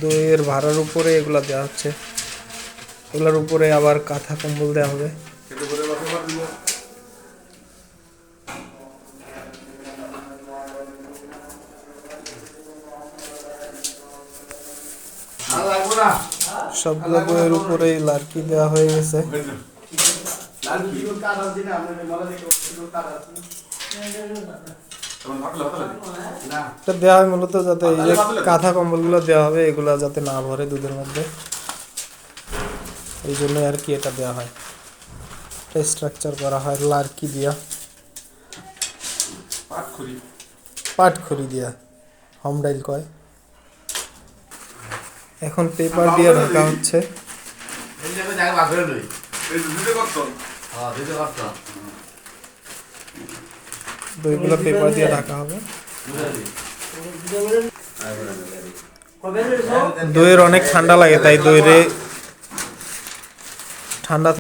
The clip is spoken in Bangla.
দইয়ের ভাড়ার উপরে এগুলা দেওয়া হচ্ছে, এগুলোর উপরে আবার কাঁথা কম্বল দেওয়া হবে। সবগুলো দইয়ের উপরে লার্কি দেওয়া হয়ে গেছে। দেওয়া হয় মূলত যাতে এই যে কাঁথা কম্বলগুলো দেওয়া হবে এগুলা যাতে না ভরে দুধের মধ্যে, এই জন্য আর কি এটা দেওয়া হয়, স্ট্রাকচার করা হয় লার্কি দিয়া, পাটখড়ি দিয়া হোম ডাইল কয়। এখন পেপার দিয়ে ঢাকা হচ্ছে। দইগুলো পেপার দিয়ে ঢাকা হবে। দইয়ের অনেক ঠান্ডা লাগে, তাই দইরে ঠান্ডা